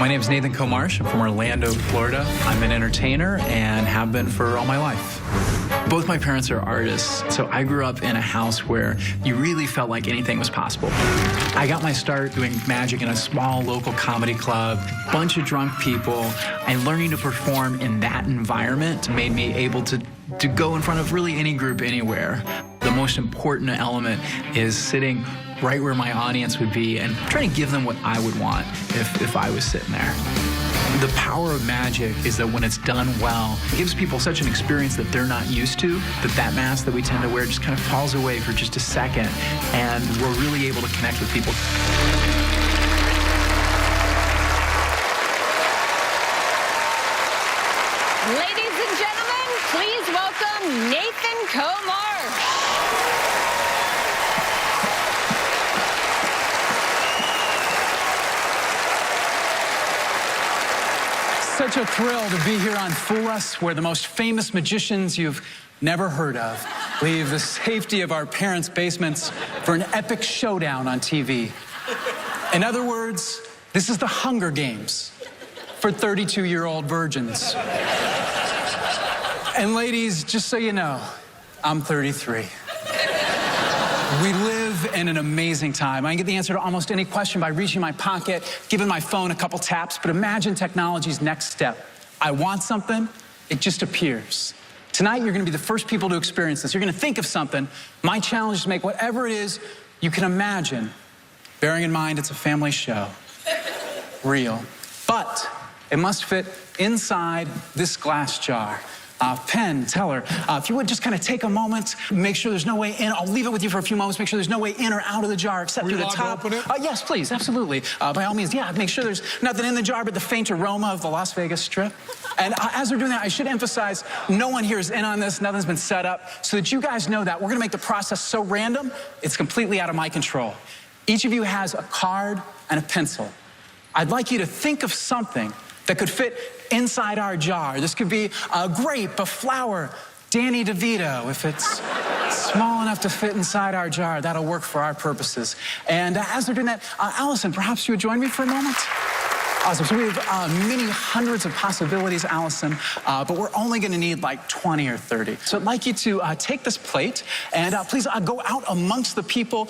My name is Coe Marsh. I'm from Orlando, Florida. I'm an entertainer and have been for all my life. Both my parents are artists, so I grew up in a house where you really felt like anything was possible. I got my start doing magic in a small local comedy club, bunch of drunk people, and learning to perform in that environment made me able to go in front of really any group anywhere. The most important element is sitting right where my audience would be and trying to give them what I would want if I was sitting there. The power of magic is that when it's done well, it gives people such an experience that they're not used to, that mask that we tend to wear just kind of falls away for just a second, and we're really able to connect with people. Ladies and gentlemen, please welcome Coe Marsh. Such a thrill to be here on Fool Us, where the most famous magicians you've never heard of leave the safety of our parents' basements for an epic showdown on TV. In other words, this is the Hunger Games for 32-year-old virgins. And ladies, just so you know, I'm 33. We live in an amazing time. I can get the answer to almost any question by reaching my pocket, giving my phone a couple taps, but imagine technology's next step. I want something, it just appears. Tonight, you're gonna be the first people to experience this. You're gonna think of something. My challenge is to make whatever it is you can imagine, bearing in mind it's a family show. Real. But it must fit inside this glass jar. Penn, Teller, if you would just kind of take a moment, make sure there's no way in. I'll leave it with you for a few moments, make sure there's no way in or out of the jar except through the top. Open it? Yes, please, absolutely. By all means, yeah, make sure there's nothing in the jar but the faint aroma of the Las Vegas Strip. And as we're doing that, I should emphasize, no one here is in on this, nothing's been set up, so that you guys know that. We're gonna make the process so random, it's completely out of my control. Each of you has a card and a pencil. I'd like you to think of something that could fit inside our jar. This could be a grape, a flower, Danny DeVito. If it's small enough to fit inside our jar, that'll work for our purposes. And as they're doing that, Allison, perhaps you would join me for a moment? Awesome. So we have many hundreds of possibilities, Allison, but we're only going to need like 20 or 30. So I'd like you to take this plate and please go out amongst the people,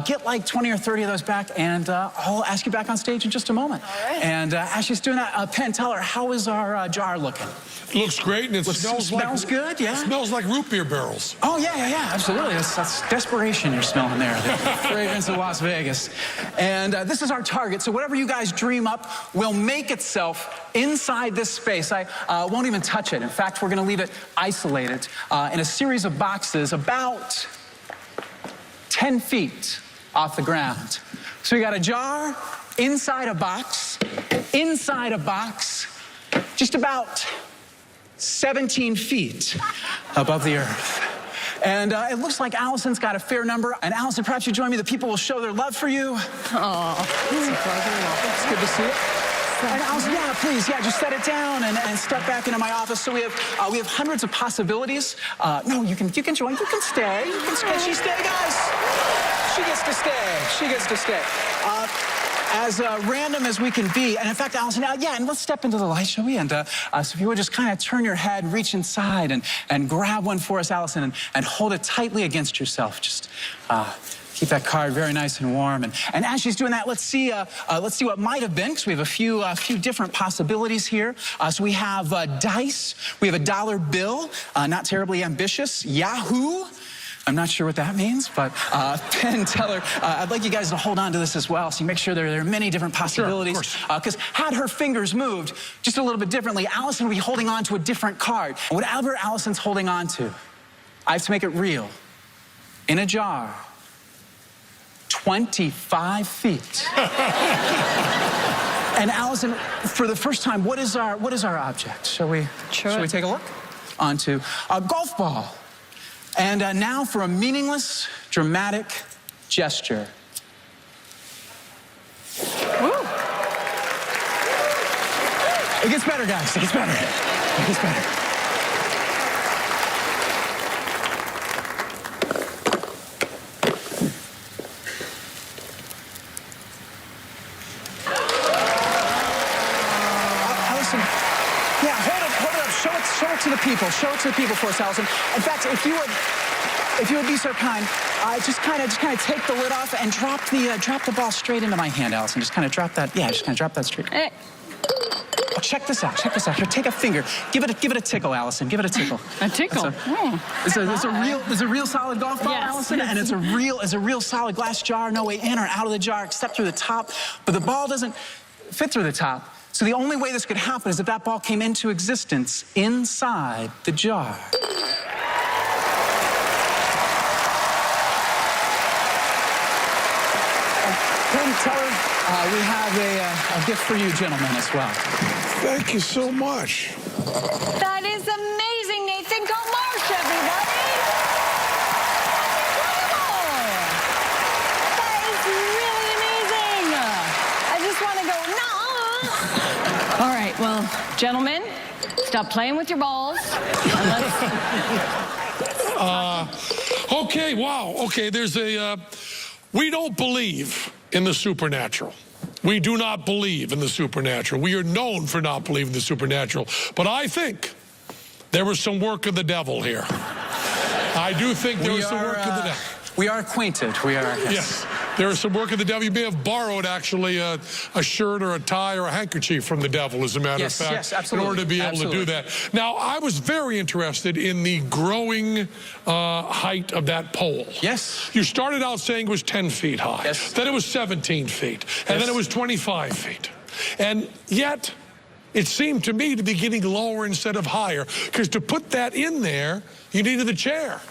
get like 20 or 30 of those back, and I'll ask you back on stage in just a moment. All right. And as she's doing that, Penn, tell her, how is our jar looking? It looks great, and it smells good, yeah? It smells like root beer barrels. Oh, yeah, absolutely. That's desperation you're smelling there, the fragrance of Las Vegas. And this is our target, so whatever you guys dream up will make itself inside this space. I won't even touch it. In fact, we're gonna leave it isolated in a series of boxes about 10 feet off the ground. So we got a jar, inside a box, just about 17 feet above the earth. And it looks like Allison's got a fair number. And Allison, perhaps you join me. The people will show their love for you. Oh, it's good to see it. And Allison, yeah, please, just set it down and step back into my office. So we have hundreds of possibilities. No, you can join. You can stay. Can she stay, guys? She gets to stay. She gets to stay. As random as we can be, and in fact, Allison, and let's step into the light, shall we? And so if you would just kind of turn your head, reach inside, and grab one for us, Allison, and hold it tightly against yourself. Just keep that card very nice and warm. And as she's doing that, let's see what might have been, because we have a few different possibilities here. So we have dice, we have a dollar bill, not terribly ambitious, Yahoo. I'm not sure what that means, but Penn, Teller, I'd like you guys to hold on to this as well, so you make sure there are many different possibilities. Sure, because had her fingers moved just a little bit differently, Allison would be holding on to a different card. Whatever Allison's holding on to, I have to make it real. In a jar, 25 feet. And Allison, for the first time, what is our object? Shall we take a look? Onto a golf ball. And now for a meaningless, dramatic gesture. Woo. It gets better, guys. It gets better. It gets better. to the people. Show it to the people for us, Allison. In fact, if you would be so kind, just kind of take the lid off and drop the ball straight into my hand, Allison. Just kind of drop that. Yeah, just kind of drop that straight. Hey. Oh, check this out. Check this out. Here, take a finger. Give it a tickle, Allison. Give it a tickle. A tickle. It's a real solid golf ball, Yes. Allison, and it's a real solid glass jar. No way in or out of the jar except through the top. But the ball doesn't fit through the top. So the only way this could happen is if that ball came into existence inside the jar. Penn, tell her we have a gift for you gentlemen as well. Thank you so much. That is amazing, Nathan. Coe Marsh, everybody. Incredible. That is really amazing. I just want to go, nah. All right, well, gentlemen, stop playing with your balls. Okay, wow. Okay, there's we don't believe in the supernatural. We do not believe in the supernatural. We are known for not believing in the supernatural. But I think there was some work of the devil here. I do think there was some work of the devil. We are acquainted. We are, Yes. There is some work of the devil. You may have borrowed, actually, a shirt or a tie or a handkerchief from the devil, as a matter of fact. Yes, absolutely. In order to be able to do that. Now, I was very interested in the growing height of that pole. Yes. You started out saying it was 10 feet high. Yes. Then it was 17 feet. And then it was 25 feet. And yet, it seemed to me to be getting lower instead of higher. Because to put that in there, you needed the chair.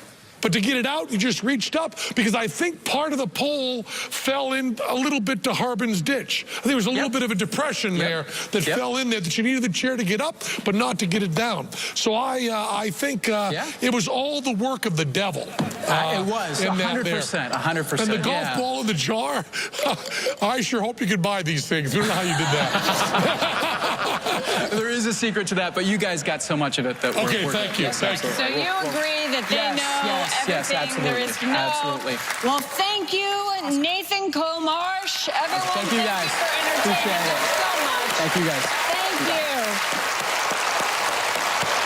But to get it out, you just reached up, because I think part of the pole fell in a little bit to Harbin's ditch. I think there was a little bit of a depression there that fell in there, that you needed the chair to get up, but not to get it down. So I think it was all the work of the devil. It was, 100%, 100%. And the golf ball in the jar, I sure hope you could buy these things. I don't know how you did that. There is a secret to that, but you guys got so much of it that Okay, thank you. Thank you. So you agree that they know everything absolutely. there is to know? Absolutely. Well, thank you, Nathan Coe Marsh. Everyone, Thank you, guys. for entertaining Appreciate it. us so much. Thank you, guys. Thank you.